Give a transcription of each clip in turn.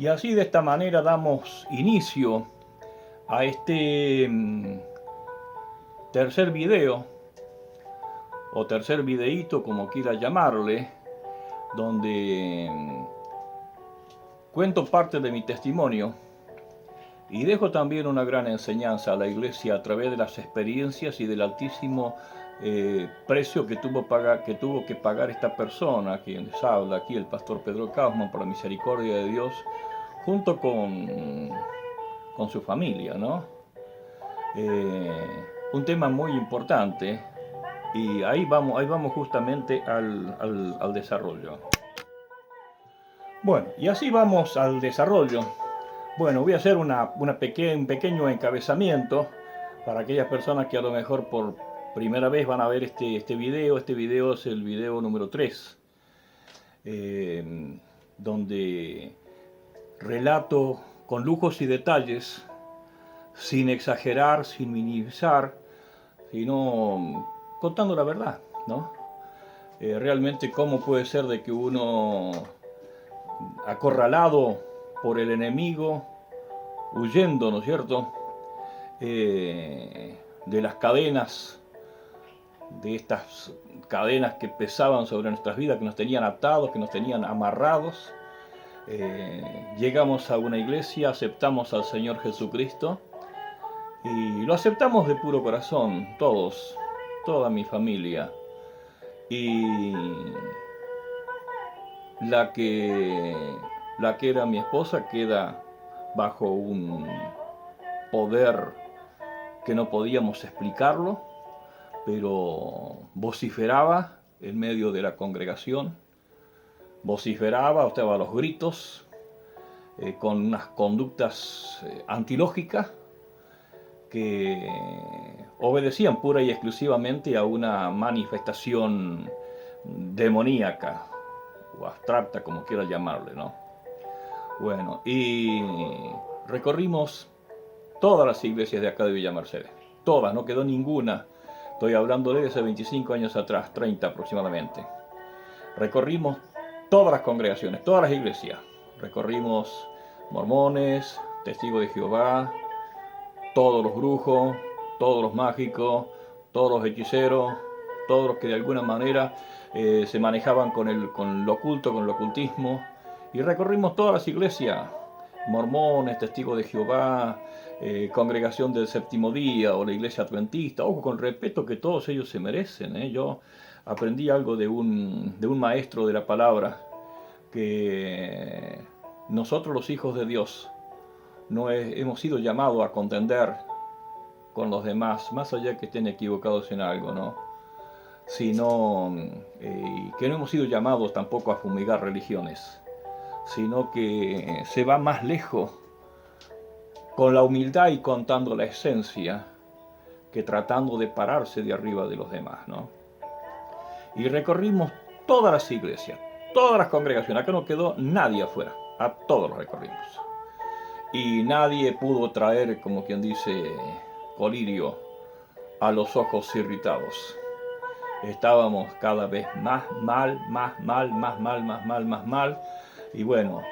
Y así de esta manera damos inicio a este tercer video o tercer videíto, como quiera llamarle, donde cuento parte de mi testimonio y dejo también una gran enseñanza a la iglesia a través de las experiencias y del altísimo precio que tuvo que pagar esta persona, quien les habla aquí, el pastor Pedro Kaufman, por la misericordia de Dios, junto con su familia, ¿no? Un tema muy importante, y ahí vamos justamente al desarrollo. Bueno, y así vamos al desarrollo. Bueno, voy a hacer un pequeño encabezamiento para aquellas personas que a lo mejor por primera vez van a ver este video. Este video es el video número 3, donde relato con lujos y detalles, sin exagerar, sin minimizar, sino contando la verdad, ¿no? Realmente cómo puede ser de que uno, acorralado por el enemigo, huyendo, ¿no es cierto?, de las cadenas, de estas cadenas que pesaban sobre nuestras vidas, que nos tenían atados, que nos tenían amarrados, llegamos a una iglesia, aceptamos al Señor Jesucristo, y lo aceptamos de puro corazón, todos, toda mi familia. Y la que era mi esposa queda bajo un poder que no podíamos explicarlo, pero vociferaba en medio de la congregación, vociferaba, estaba a los gritos, con unas conductas antilógicas que obedecían pura y exclusivamente a una manifestación demoníaca o abstracta, como quiera llamarle, ¿no? Bueno, y recorrimos todas las iglesias de acá de Villa Mercedes, todas, no quedó ninguna. Estoy hablándole de hace 25 años atrás, 30 aproximadamente. Recorrimos todas las congregaciones, todas las iglesias. Recorrimos mormones, testigos de Jehová, todos los brujos, todos los mágicos, todos los hechiceros, todos los que de alguna manera se manejaban con lo oculto, con el ocultismo. Y recorrimos todas las iglesias, mormones, testigos de Jehová, congregación del séptimo día o la iglesia adventista, ojo, con respeto que todos ellos se merecen. Yo aprendí algo de un maestro de la palabra, que nosotros los hijos de Dios no hemos sido llamados a contender con los demás, más allá que estén equivocados en algo, ¿no? Sino que no hemos sido llamados tampoco a fumigar religiones, sino que se va más lejos con la humildad y contando la esencia que tratando de pararse de arriba de los demás, ¿no? Y recorrimos todas las iglesias, todas las congregaciones, acá no quedó nadie afuera, a todos los recorrimos. Y nadie pudo traer, como quien dice, colirio a los ojos irritados. Estábamos cada vez más mal, más mal, más mal, más mal, más mal. Y bueno,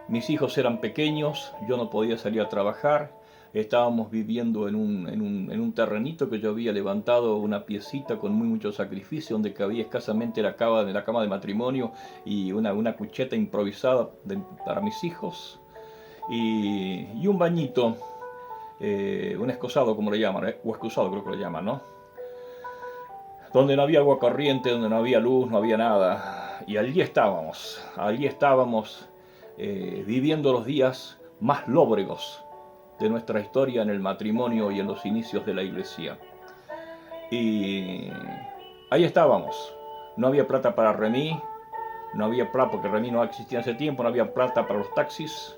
mis hijos eran pequeños, yo no podía salir a trabajar. Estábamos viviendo en un terrenito que yo había levantado, una piecita con mucho sacrificio, donde cabía escasamente la cama de matrimonio y una cucheta improvisada para mis hijos. Y un bañito, un excusado, como le llaman, o excusado creo que lo llaman, ¿no? Donde no había agua corriente, donde no había luz, no había nada. Y allí estábamos viviendo los días más lóbregos de nuestra historia en el matrimonio y en los inicios de la iglesia. Y ahí estábamos. No había plata para Remí, no había plata porque Remí no existía hace tiempo, no había plata para los taxis.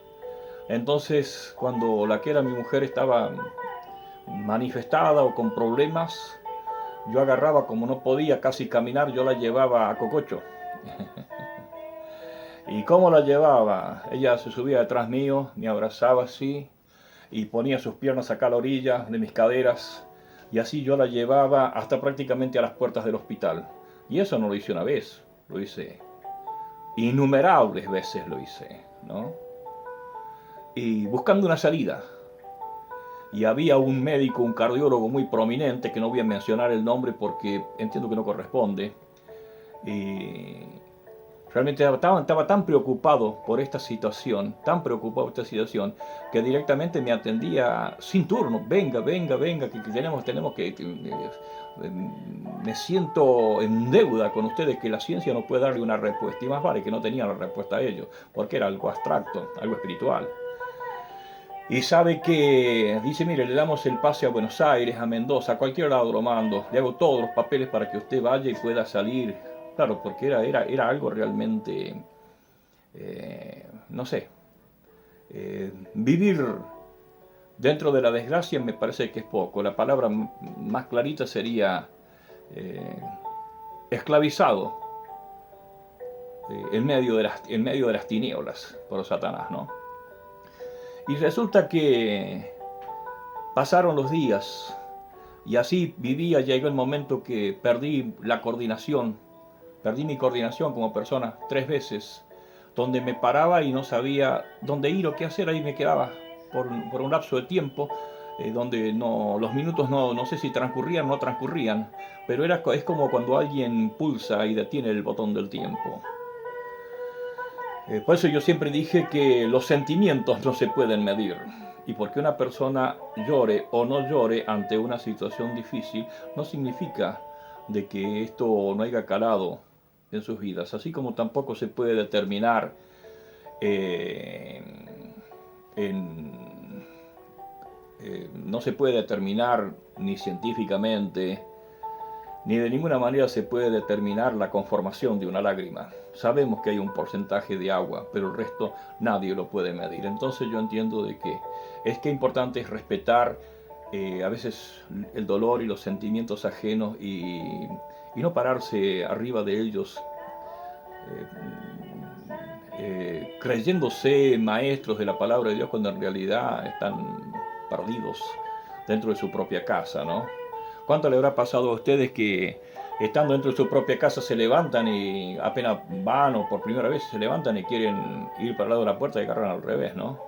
Entonces, cuando la que era mi mujer estaba manifestada o con problemas, yo agarraba, como no podía casi caminar, yo la llevaba a Cococho. ¿Y cómo la llevaba? Ella se subía detrás mío, me abrazaba así, y ponía sus piernas acá a la orilla de mis caderas, y así yo la llevaba hasta prácticamente a las puertas del hospital. Y eso no lo hice una vez, lo hice innumerables veces lo hice, ¿no? Y buscando una salida. Y había un médico, un cardiólogo muy prominente, que no voy a mencionar el nombre porque entiendo que no corresponde. Y realmente estaba tan preocupado por esta situación, tan preocupado por esta situación, que directamente me atendía sin turno. Venga, venga, venga, que tenemos que me siento en deuda con ustedes, que la ciencia no puede darle una respuesta. Y más vale que no tenía la respuesta a ello, porque era algo abstracto, algo espiritual. Y sabe que, dice, mire, le damos el pase a Buenos Aires, a Mendoza, a cualquier lado lo mando, le hago todos los papeles para que usted vaya y pueda salir. Claro, porque era algo realmente, no sé, vivir dentro de la desgracia me parece que es poco. La palabra más clarita sería esclavizado en medio de las tinieblas por Satanás, ¿no? Y resulta que pasaron los días y así vivía. Llegó el momento que perdí mi coordinación como persona 3 veces, donde me paraba y no sabía dónde ir o qué hacer. Ahí me quedaba por un lapso de tiempo, donde los minutos no sé si transcurrían o no transcurrían, pero es como cuando alguien pulsa y detiene el botón del tiempo. Por eso yo siempre dije que los sentimientos no se pueden medir. Y porque una persona llore o no llore ante una situación difícil, no significa de que esto no haya calado en sus vidas. Así como tampoco se puede determinar no se puede determinar ni científicamente, ni de ninguna manera se puede determinar la conformación de una lágrima. Sabemos que hay un porcentaje de agua, pero el resto nadie lo puede medir. Entonces yo entiendo de que importante es respetar a veces el dolor y los sentimientos ajenos y no pararse arriba de ellos creyéndose maestros de la palabra de Dios cuando en realidad están perdidos dentro de su propia casa, ¿no? ¿Cuánto le habrá pasado a ustedes que estando dentro de su propia casa se levantan y apenas van o por primera vez se levantan y quieren ir para el lado de la puerta y agarran al revés, ¿no?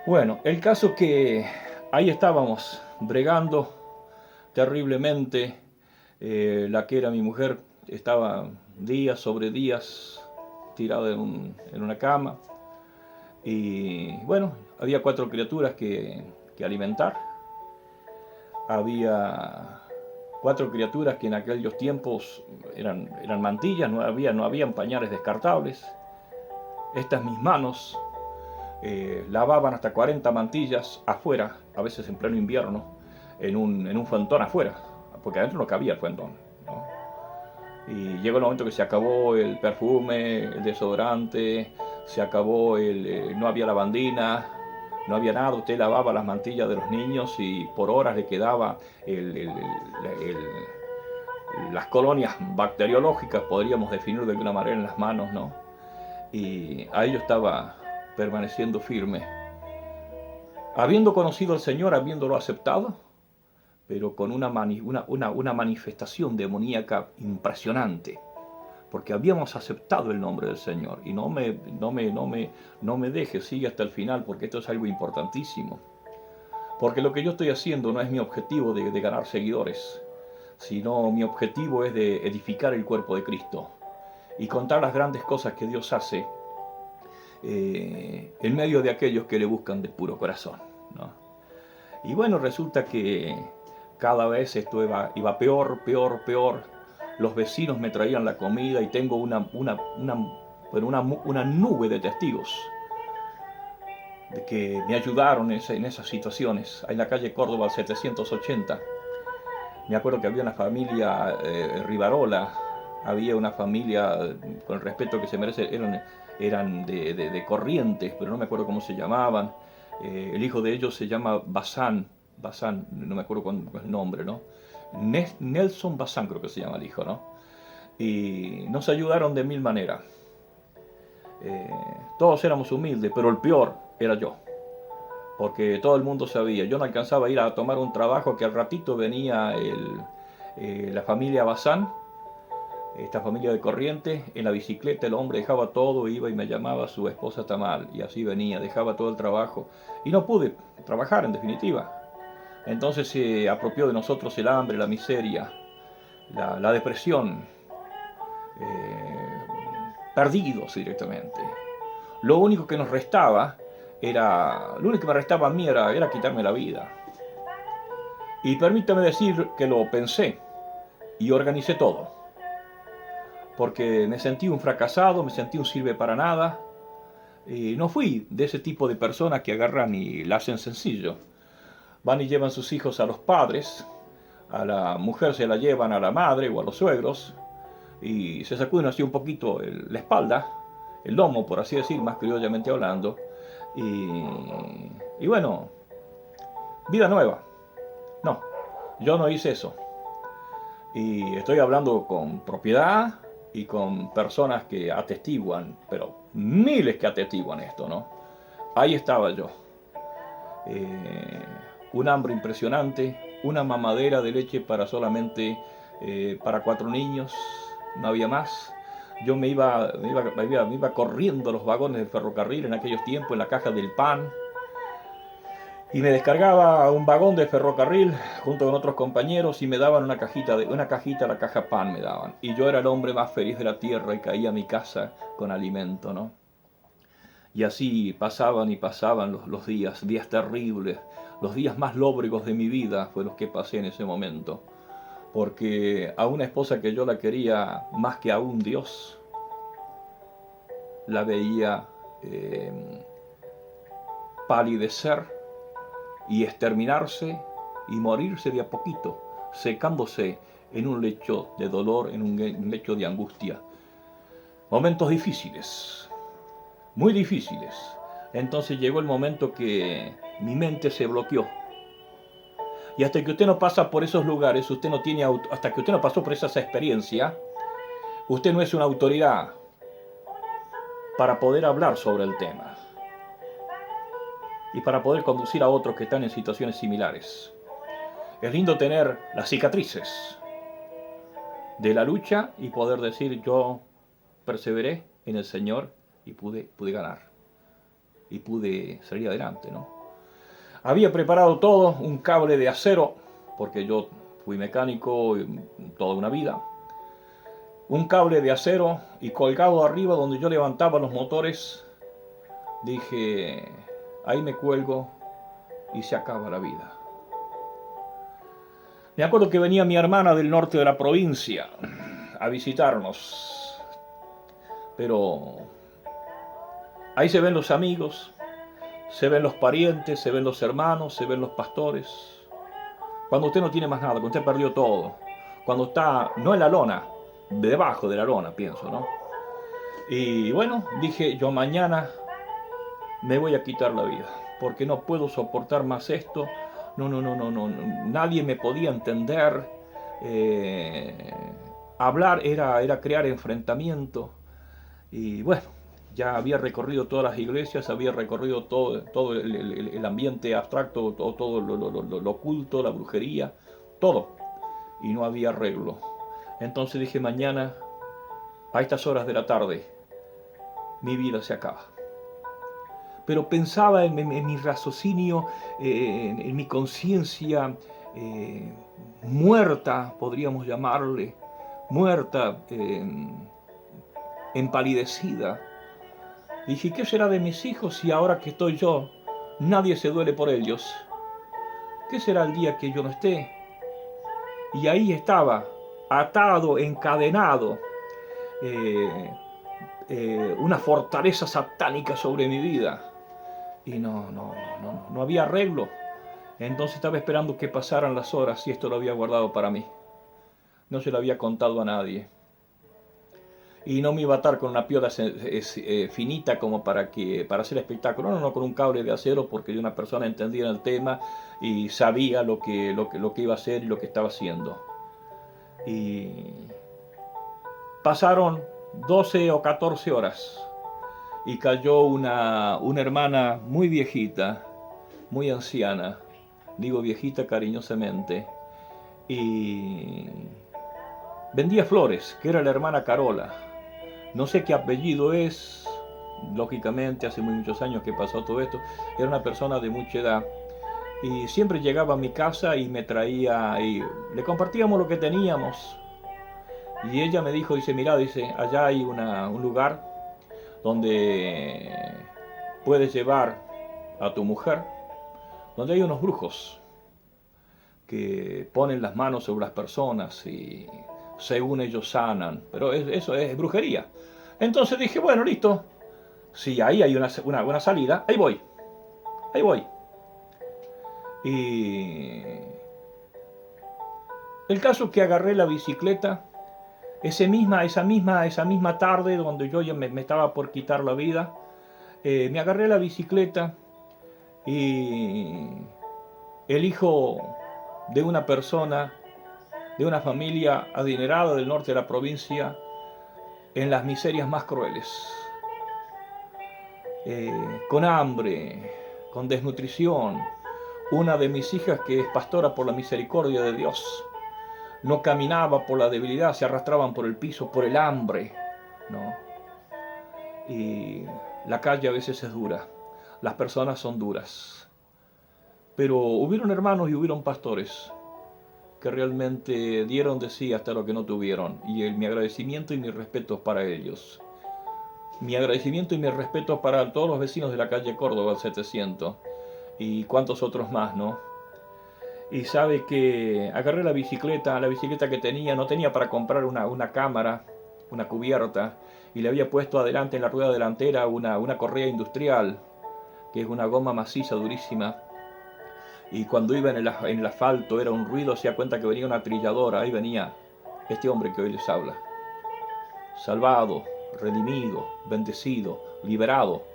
Bueno, el caso es que ahí estábamos bregando terriblemente. La que era mi mujer estaba días sobre días tirada en una cama. Y bueno, había 4 criaturas que alimentar. Había 4 criaturas que en aquellos tiempos eran mantillas, no habían pañales descartables. Estas mis manos lavaban hasta 40 mantillas afuera, a veces en pleno invierno, en un fuentón afuera, porque adentro no cabía el fuentón, ¿no? Y llegó el momento que se acabó el perfume, el desodorante, se acabó no había lavandina, no había nada. Usted lavaba las mantillas de los niños y por horas le quedaba las colonias bacteriológicas, podríamos definir de alguna manera, en las manos, ¿no? Y ahí yo estaba permaneciendo firme, habiendo conocido al Señor, habiéndolo aceptado, pero con una manifestación demoníaca impresionante, porque habíamos aceptado el nombre del Señor. Y no me deje, sigue hasta el final, porque esto es algo importantísimo. Porque lo que yo estoy haciendo no es mi objetivo de ganar seguidores, sino mi objetivo es de edificar el cuerpo de Cristo y contar las grandes cosas que Dios hace en medio de aquellos que le buscan de puro corazón, ¿no? Y bueno, resulta que cada vez esto iba peor, peor, peor. Los vecinos me traían la comida y tengo una nube de testigos de que me ayudaron en esas situaciones. En la calle Córdoba 780, me acuerdo que había una familia Rivarola, había una familia, con el respeto que se merece, eran de Corrientes, pero no me acuerdo cómo se llamaban. El hijo de ellos se llama Bazán, no me acuerdo cuál es el nombre, ¿no? Nelson Bazán creo que se llama el hijo, ¿no? Y nos ayudaron de mil maneras. Todos éramos humildes, pero el peor era yo, porque todo el mundo sabía. Yo no alcanzaba a ir a tomar un trabajo, que al ratito venía la familia Bazán esta familia de Corrientes, en la bicicleta el hombre dejaba todo, iba y me llamaba, su esposa está mal, y así venía, dejaba todo el trabajo, y no pude trabajar en definitiva. Entonces se apropió de nosotros el hambre, la miseria, la depresión, perdidos directamente. Lo único que nos restaba lo único que me restaba a mí era quitarme la vida. Y permítame decir que lo pensé y organicé todo. Porque me sentí un fracasado, me sentí un sirve para nada. Y no fui de ese tipo de personas que agarran y la hacen sencillo. Van y llevan sus hijos a los padres, a la mujer se la llevan a la madre o a los suegros, y se sacuden así un poquito la espalda, el lomo, por así decir, más criollamente hablando, y bueno, vida nueva. No, yo no hice eso. Y estoy hablando con propiedad y con personas que atestiguan, pero miles que atestiguan esto, ¿no? Ahí estaba yo. Un hambre impresionante, una mamadera de leche para solamente para 4 niños, no había más. Yo me iba corriendo a los vagones del ferrocarril en aquellos tiempos, en la caja del pan, y me descargaba un vagón de ferrocarril junto con otros compañeros y me daban una cajita, la caja pan me daban. Y yo era el hombre más feliz de la tierra y caía a mi casa con alimento, ¿no? Y así pasaban y pasaban los días terribles, los días más lóbregos de mi vida fue los que pasé en ese momento. Porque a una esposa que yo la quería más que a un Dios, la veía palidecer y exterminarse y morirse de a poquito, secándose en un lecho de dolor, en un lecho de angustia. Momentos difíciles, muy difíciles. Entonces llegó el momento que mi mente se bloqueó. Y hasta que usted no pasa por esos lugares, hasta que usted no pasó por esa experiencia, usted no es una autoridad para poder hablar sobre el tema y para poder conducir a otros que están en situaciones similares. Es lindo tener las cicatrices de la lucha y poder decir yo perseveré en el Señor y pude ganar y pude salir adelante, ¿no? Había preparado todo, un cable de acero, porque yo fui mecánico toda una vida. Un cable de acero y colgado arriba donde yo levantaba los motores, dije, ahí me cuelgo y se acaba la vida. Me acuerdo que venía mi hermana del norte de la provincia a visitarnos, pero ahí se ven los amigos, se ven los parientes, se ven los hermanos, se ven los pastores. Cuando usted no tiene más nada, cuando usted perdió todo, cuando está, no en la lona, debajo de la lona, pienso, ¿no? Y bueno, dije, yo mañana me voy a quitar la vida, porque no puedo soportar más esto. No, nadie me podía entender. Hablar era crear enfrentamiento. Y bueno, ya había recorrido todas las iglesias, había recorrido todo el ambiente abstracto, todo lo oculto, la brujería, todo. Y no había arreglo. Entonces dije, mañana, a estas horas de la tarde, mi vida se acaba. Pero pensaba en mi raciocinio, en mi conciencia muerta, podríamos llamarle, muerta, empalidecida. Dije, ¿qué será de mis hijos si ahora que estoy yo, nadie se duele por ellos? ¿Qué será el día que yo no esté? Y ahí estaba, atado, encadenado, una fortaleza satánica sobre mi vida. Y no había arreglo. Entonces estaba esperando que pasaran las horas y esto lo había guardado para mí. No se lo había contado a nadie. Y no me iba a atar con una piola finita como para hacer espectáculo. No, con un cable de acero, porque yo una persona entendía el tema y sabía lo que iba a hacer y lo que estaba haciendo. Y pasaron 12 o 14 horas y cayó una hermana muy viejita, muy anciana, digo viejita cariñosamente, y vendía flores, que era la hermana Carola. No sé qué apellido es, lógicamente hace muy muchos años que pasó todo esto. Era una persona de mucha edad y siempre llegaba a mi casa y me traía y le compartíamos lo que teníamos. Y ella me dijo, dice, mira, dice, allá hay un lugar donde puedes llevar a tu mujer, donde hay unos brujos que ponen las manos sobre las personas y según ellos sanan, pero eso es brujería. Entonces dije, bueno, listo, si ahí hay una buena salida, ahí voy, ahí voy. Y el caso es que agarré la bicicleta, esa misma tarde donde yo ya me estaba por quitar la vida, me agarré la bicicleta y el hijo de una persona, de una familia adinerada del norte de la provincia, en las miserias más crueles, con hambre, con desnutrición. Una de mis hijas, que es pastora por la misericordia de Dios, no caminaba por la debilidad, se arrastraban por el piso, por el hambre, ¿no? Y la calle a veces es dura, las personas son duras. Pero hubieron hermanos y hubieron pastores que realmente dieron de sí hasta lo que no tuvieron. Y mi agradecimiento y mi respeto para ellos. Mi agradecimiento y mi respeto para todos los vecinos de la calle Córdoba, el 700. Y cuantos otros más, ¿no? Y sabe que agarré la bicicleta que tenía, no tenía para comprar una cámara, una cubierta, y le había puesto adelante en la rueda delantera una correa industrial, que es una goma maciza, durísima. Y cuando iba en el asfalto era un ruido, se da cuenta que venía una trilladora, ahí venía este hombre que hoy les habla. Salvado, redimido, bendecido, liberado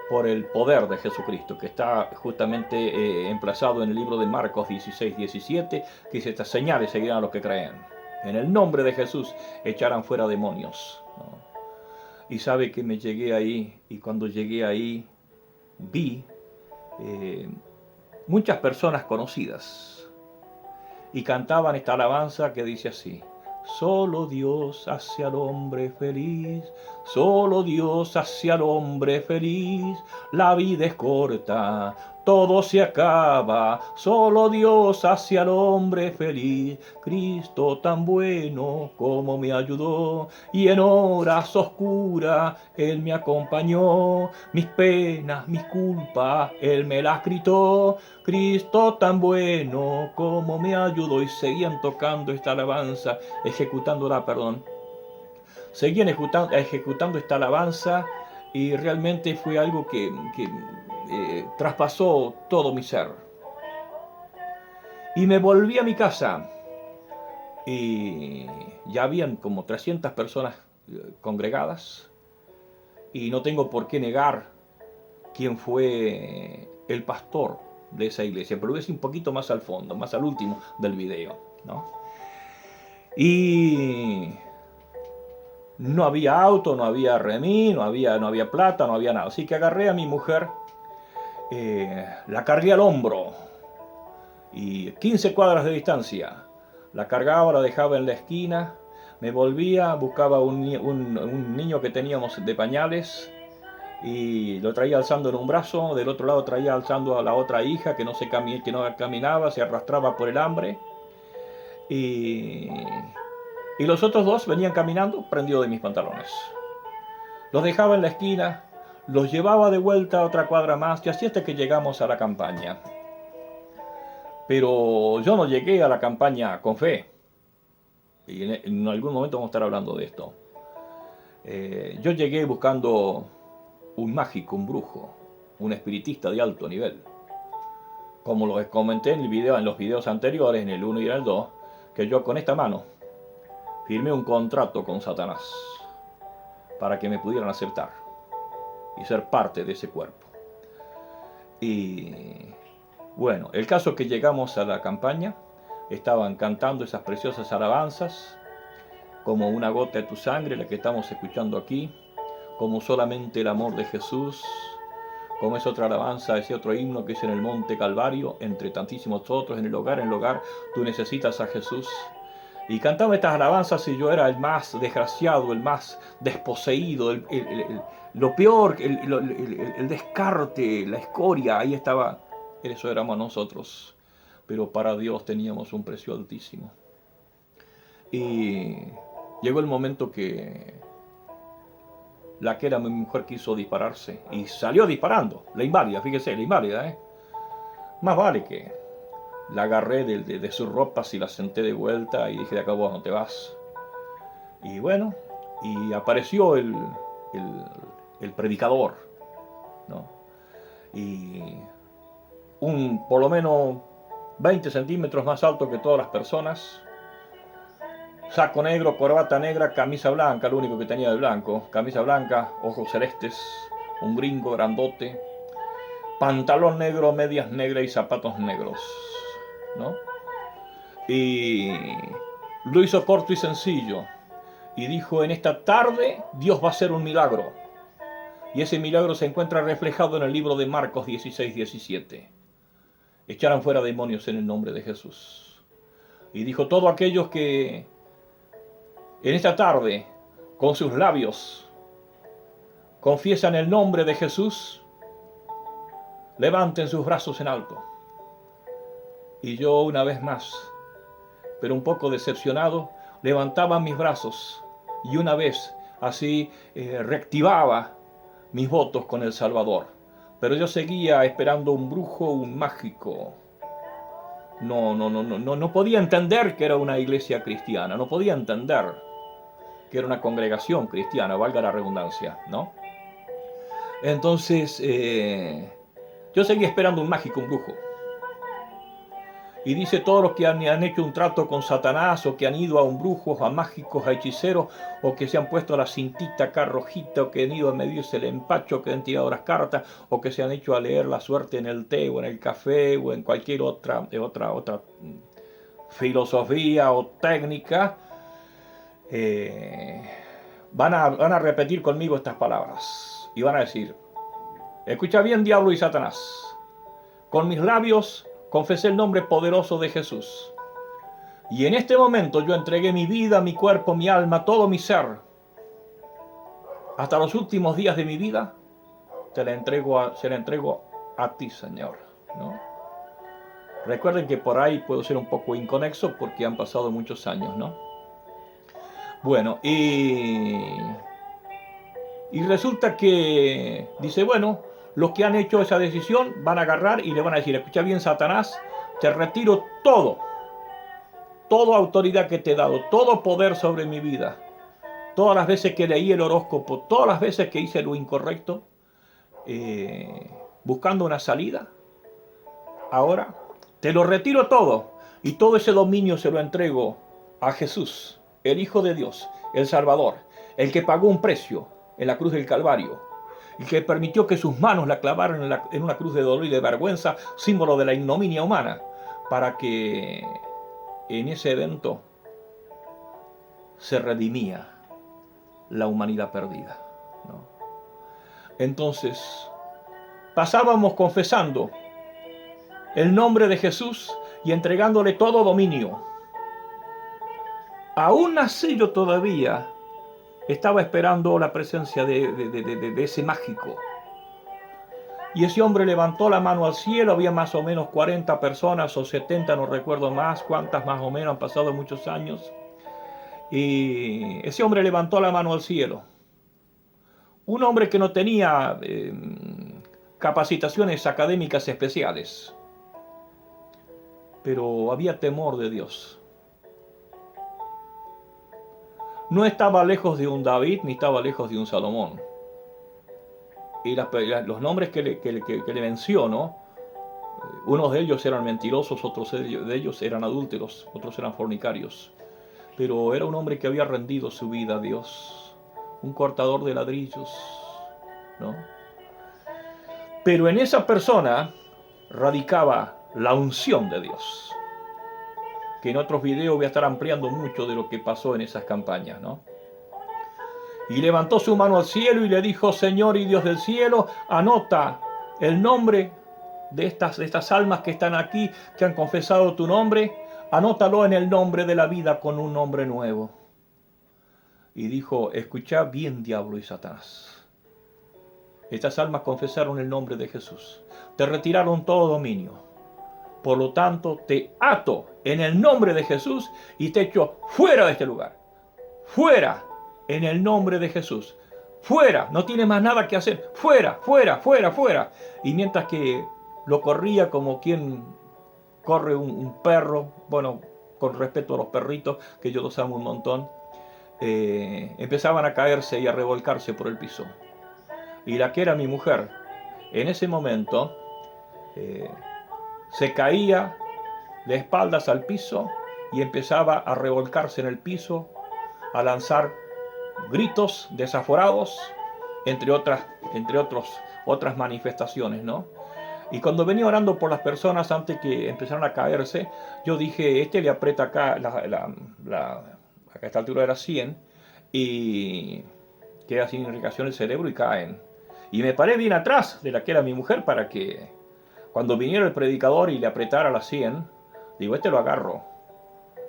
por el poder de Jesucristo, que está justamente emplazado en el libro de Marcos 16, 17, que dice, estas señales seguirán a los que creen. En el nombre de Jesús echarán fuera demonios, ¿no? Y sabe que me llegué ahí, y cuando llegué ahí vi muchas personas conocidas y cantaban esta alabanza que dice así: solo Dios hace al hombre feliz, solo Dios hace al hombre feliz, la vida es corta, todo se acaba, solo Dios hace al hombre feliz, Cristo tan bueno como me ayudó, y en horas oscuras Él me acompañó, mis penas, mis culpas, Él me las gritó, Cristo tan bueno como me ayudó, y seguían tocando esta alabanza, seguían ejecutando esta alabanza, y realmente fue algo que traspasó todo mi ser. Y me volví a mi casa y ya habían como 300 personas congregadas, y no tengo por qué negar quién fue el pastor de esa iglesia, pero es un poquito más al fondo, más al último del video, ¿no? Y no había auto, no había remí, no había plata, no había nada. Así que agarré a mi mujer, la cargué al hombro, y 15 cuadras de distancia. La cargaba, la dejaba en la esquina, me volvía, buscaba un niño que teníamos de pañales, y lo traía alzando en un brazo, del otro lado traía alzando a la otra hija que no caminaba, se arrastraba por el hambre, y los otros dos venían caminando prendidos de mis pantalones. Los dejaba en la esquina, los llevaba de vuelta a otra cuadra más, y así hasta que llegamos a la campaña. Pero yo no llegué a la campaña con fe, y en algún momento vamos a estar hablando de esto. Yo llegué buscando un mágico, un brujo, un espiritista de alto nivel. Como lo comenté en los videos anteriores, en el 1 y en el 2, que yo con esta mano firmé un contrato con Satanás para que me pudieran aceptar y ser parte de ese cuerpo. Y bueno, el caso es que llegamos a la campaña, estaban cantando esas preciosas alabanzas, como una gota de tu sangre, la que estamos escuchando aquí, como solamente el amor de Jesús, como es otra alabanza, ese otro himno que es en el monte Calvario, entre tantísimos otros, en el hogar, tú necesitas a Jesús. Y cantaba estas alabanzas y yo era el más desgraciado, el más desposeído, lo peor, el descarte, la escoria, ahí estaba, eso éramos nosotros. Pero para Dios teníamos un precio altísimo. Y llegó el momento que la que era mi mujer quiso dispararse y salió disparando, la inválida, fíjese, la inválida, Más vale que la agarré de sus ropas y la senté de vuelta y dije, de acá vos no te vas. Y bueno, y apareció el predicador, ¿no? Y por lo menos 20 centímetros más alto que todas las personas, saco negro, corbata negra, camisa blanca, lo único que tenía de blanco, camisa blanca, ojos celestes, un gringo grandote, pantalón negro, medias negras y zapatos negros, ¿no? Y lo hizo corto y sencillo. Y dijo, en esta tarde Dios va a hacer un milagro. Y ese milagro se encuentra reflejado en el libro de Marcos 16:17. Echaron fuera demonios en el nombre de Jesús. Y dijo, todos aquellos que en esta tarde, con sus labios, confiesan el nombre de Jesús, levanten sus brazos en alto. Y yo una vez más, pero un poco decepcionado, levantaba mis brazos y una vez así reactivaba mis votos con el Salvador. Pero yo seguía esperando un brujo, un mágico. No podía entender que era una iglesia cristiana, no podía entender que era una congregación cristiana, valga la redundancia, ¿no? Entonces, yo seguía esperando un mágico, un brujo. Y dice, todos los que han hecho un trato con Satanás, o que han ido a un brujo, a mágicos, a hechiceros, o que se han puesto la cintita acá rojita, o que han ido a medirse el empacho, o que han tirado las cartas, o que se han hecho a leer la suerte en el té, o en el café, o en cualquier otra filosofía o técnica, van a repetir conmigo estas palabras. Y van a decir, escucha bien, diablo y Satanás, con mis labios confesé el nombre poderoso de Jesús. Y en este momento yo entregué mi vida, mi cuerpo, mi alma, todo mi ser. Hasta los últimos días de mi vida, se la entrego a ti, Señor, ¿no? Recuerden que por ahí puedo ser un poco inconexo porque han pasado muchos años, ¿no? Bueno, y resulta que dice, bueno, los que han hecho esa decisión van a agarrar y le van a decir, escucha bien, Satanás, te retiro toda autoridad que te he dado, todo poder sobre mi vida. Todas las veces que leí el horóscopo, todas las veces que hice lo incorrecto, buscando una salida, ahora te lo retiro todo. Y todo ese dominio se lo entrego a Jesús, el Hijo de Dios, el Salvador, el que pagó un precio en la cruz del Calvario, y que permitió que sus manos la clavaran en una cruz de dolor y de vergüenza, símbolo de la ignominia humana, para que en ese evento se redimía la humanidad perdida, ¿no? Entonces, pasábamos confesando el nombre de Jesús y entregándole todo dominio. Aún así yo todavía estaba esperando la presencia de ese mágico. Y ese hombre levantó la mano al cielo, había más o menos 40 personas o 70, no recuerdo más cuántas más o menos, han pasado muchos años. Y ese hombre levantó la mano al cielo. Un hombre que no tenía capacitaciones académicas especiales, pero había temor de Dios. No estaba lejos de un David, ni estaba lejos de un Salomón. Y los nombres que le menciono, unos de ellos eran mentirosos, otros de ellos eran adúlteros, otros eran fornicarios. Pero era un hombre que había rendido su vida a Dios, un cortador de ladrillos, ¿no? Pero en esa persona radicaba la unción de Dios, que en otros videos voy a estar ampliando mucho de lo que pasó en esas campañas, ¿no? Y levantó su mano al cielo y le dijo, Señor y Dios del cielo, anota el nombre de estas almas que están aquí, que han confesado tu nombre, Anótalo en el nombre de la vida con un nombre nuevo. Y dijo, escuchá bien, diablo y Satanás. Estas almas confesaron el nombre de Jesús. Te retiraron todo dominio. Por lo tanto, te ato en el nombre de Jesús y te echo fuera de este lugar. Fuera, en el nombre de Jesús. Fuera, no tienes más nada que hacer. Fuera, fuera, fuera, fuera. Y mientras que lo corría como quien corre un perro, bueno, con respeto a los perritos, que yo los amo un montón, empezaban a caerse y a revolcarse por el piso. Y la que era mi mujer, en ese momento, se caía de espaldas al piso y empezaba a revolcarse en el piso, a lanzar gritos desaforados, entre otras manifestaciones, ¿no? Y cuando venía orando por las personas antes que empezaran a caerse, yo dije, le aprieta acá, acá a esta altura era 100, y queda sin irrigación el cerebro y caen. Y me paré bien atrás de la que era mi mujer para que cuando viniera el predicador y le apretara las 100, digo, lo agarro,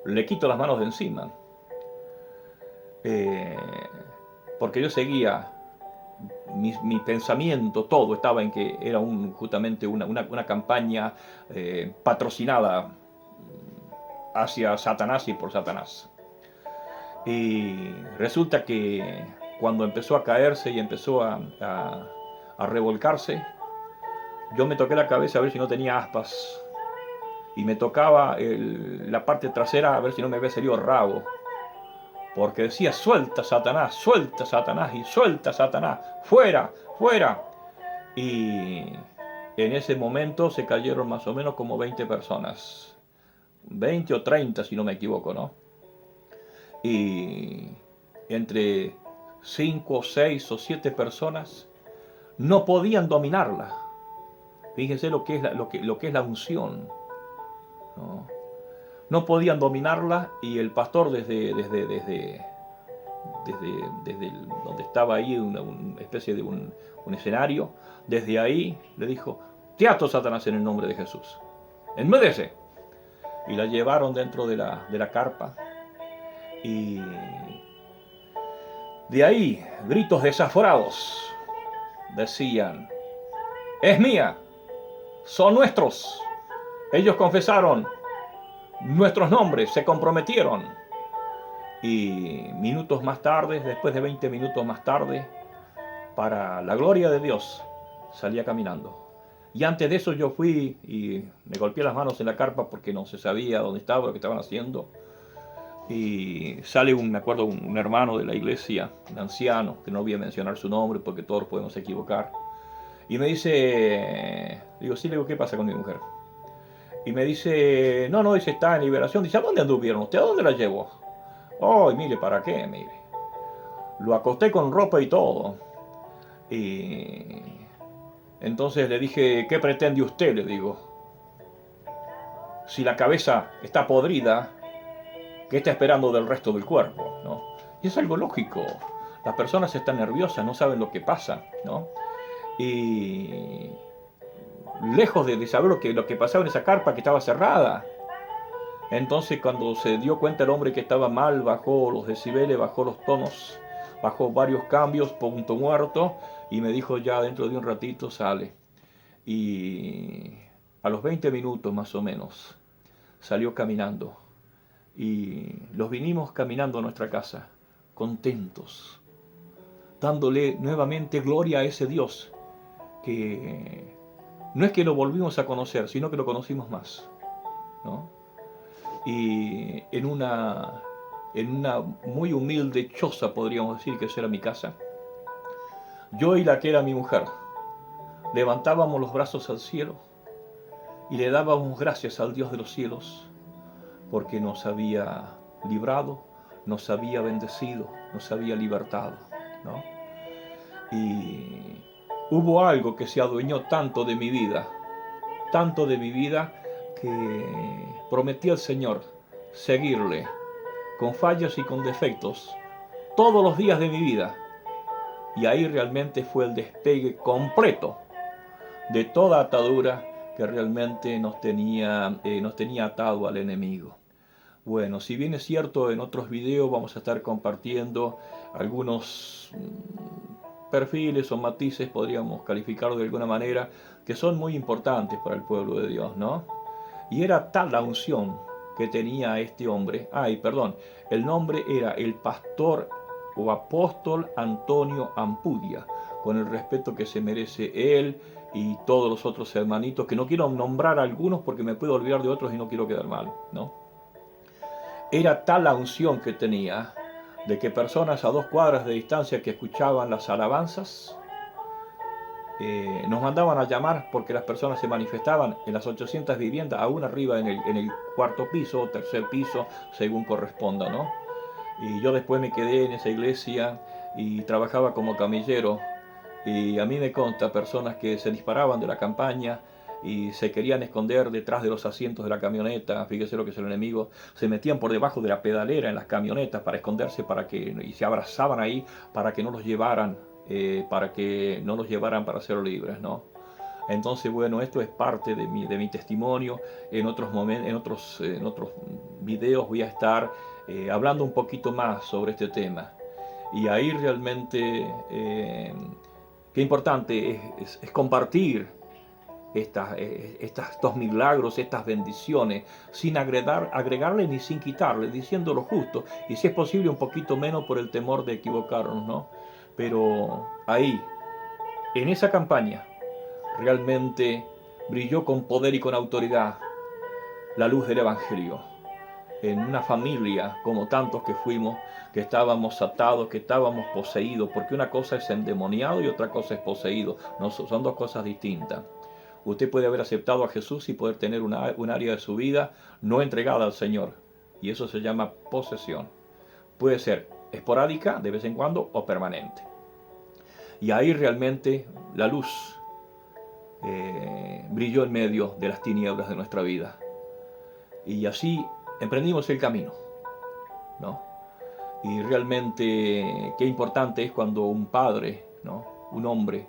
le quito las manos de encima. Porque yo seguía, mi pensamiento, todo estaba en que era justamente una campaña patrocinada hacia Satanás y por Satanás. Y resulta que cuando empezó a caerse y empezó a revolcarse, yo me toqué la cabeza a ver si no tenía aspas. Y me tocaba la parte trasera a ver si no me había salido rabo. Porque decía, suelta Satanás y suelta Satanás, fuera, fuera. Y en ese momento se cayeron más o menos como 20 personas. 20 o 30 si no me equivoco, ¿no? Y entre 5, 6 o 7 personas no podían dominarla. Fíjense lo que es la unción, ¿no? No podían dominarla y el pastor desde donde estaba ahí, una especie de un escenario, desde ahí le dijo, te ato Satanás en el nombre de Jesús, enmudece. Y la llevaron dentro de la carpa y de ahí gritos desaforados decían, es mía, son nuestros. Ellos confesaron nuestros nombres, se comprometieron. Y minutos más tarde, después de 20 minutos más tarde, para la gloria de Dios, salía caminando. Y antes de eso yo fui y me golpeé las manos en la carpa porque no se sabía dónde estaba, lo que estaban haciendo. Y sale me acuerdo, un hermano de la iglesia, un anciano, que no voy a mencionar su nombre porque todos podemos equivocar. Y me dice, digo, ¿qué pasa con mi mujer? Y me dice, no, dice, está en liberación. Dice, ¿a dónde anduvieron usted? ¿A dónde la llevó? Oh, mire, ¿para qué? Mire. Lo acosté con ropa y todo. Y entonces le dije, ¿qué pretende usted? Le digo. Si la cabeza está podrida, ¿qué está esperando del resto del cuerpo? ¿No? Y es algo lógico. Las personas están nerviosas, no saben lo que pasa, ¿no? Y lejos de saber lo que pasaba en esa carpa que estaba cerrada. Entonces cuando se dio cuenta el hombre que estaba mal, bajó los decibeles, bajó los tonos, bajó varios cambios, punto muerto, y me dijo ya dentro de un ratito sale. Y a los 20 minutos más o menos salió caminando. Y los vinimos caminando a nuestra casa, contentos, dándole nuevamente gloria a ese Dios, que no es que lo volvimos a conocer, sino que lo conocimos más, ¿no? Y en una muy humilde choza, podríamos decir que esa era mi casa, yo y la que era mi mujer, levantábamos los brazos al cielo y le dábamos gracias al Dios de los cielos, porque nos había librado, nos había bendecido, nos había libertado, ¿no? Y hubo algo que se adueñó tanto de mi vida, que prometí al Señor seguirle con fallas y con defectos todos los días de mi vida. Y ahí realmente fue el despegue completo de toda atadura que realmente nos tenía atado al enemigo. Bueno, si bien es cierto, en otros videos vamos a estar compartiendo algunos perfiles o matices, podríamos calificarlo de alguna manera, que son muy importantes para el pueblo de Dios, ¿no? Y era tal la unción que tenía este hombre. Ay, perdón, el nombre era el pastor o apóstol Antonio Ampudia, con el respeto que se merece él y todos los otros hermanitos, que no quiero nombrar a algunos porque me puedo olvidar de otros y no quiero quedar mal, ¿no? Era tal la unción que tenía de que personas a 2 cuadras de distancia que escuchaban las alabanzas nos mandaban a llamar porque las personas se manifestaban en las 800 viviendas, aún arriba en el cuarto piso o tercer piso, según corresponda, ¿no? Y yo después me quedé en esa iglesia y trabajaba como camillero. Y a mí me consta personas que se disparaban de la campaña y se querían esconder detrás de los asientos de la camioneta, fíjese lo que es el enemigo, se metían por debajo de la pedalera en las camionetas para esconderse y se abrazaban ahí para que no los llevaran, para ser libres, ¿no? Entonces, bueno, esto es parte de mi testimonio. En otros momentos, en otros videos voy a estar hablando un poquito más sobre este tema. Y ahí realmente qué importante es compartir estos milagros, estas bendiciones, sin agregarle ni sin quitarle, diciendo lo justo, y si es posible un poquito menos por el temor de equivocarnos, ¿no? Pero ahí, en esa campaña, realmente brilló con poder y con autoridad la luz del Evangelio. En una familia, como tantos que fuimos, que estábamos atados, que estábamos poseídos, porque una cosa es endemoniado y otra cosa es poseído, no, son dos cosas distintas. Usted puede haber aceptado a Jesús y poder tener un área de su vida no entregada al Señor, y eso se llama posesión. Puede ser esporádica, de vez en cuando, o permanente. Y ahí realmente la luz brilló en medio de las tinieblas de nuestra vida. Y así emprendimos el camino, ¿no? Y realmente qué importante es cuando un padre, ¿no? Un hombre,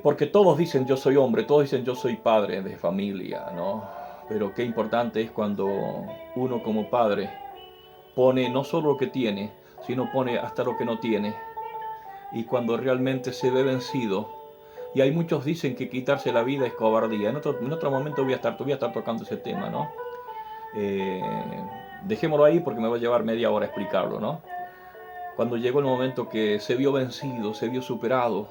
porque todos dicen yo soy hombre, todos dicen yo soy padre de familia, ¿no? Pero qué importante es cuando uno como padre pone no solo lo que tiene, sino pone hasta lo que no tiene. Y cuando realmente se ve vencido, y hay muchos dicen que quitarse la vida es cobardía. En otro momento voy a estar tocando ese tema, ¿no? Eh, Dejémoslo ahí porque me va a llevar media hora explicarlo, ¿no? Cuando llegó el momento que se vio vencido, se vio superado,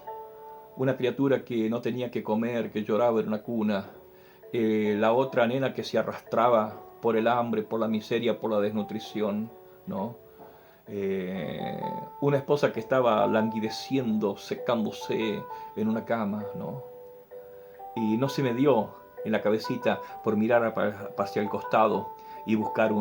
una criatura que no tenía que comer, que lloraba en una cuna, la otra nena que se arrastraba por el hambre, por la miseria, por la desnutrición, ¿no? Una esposa que estaba languideciendo, secándose en una cama, ¿no? Y no se me dio en la cabecita por mirar hacia el costado y buscar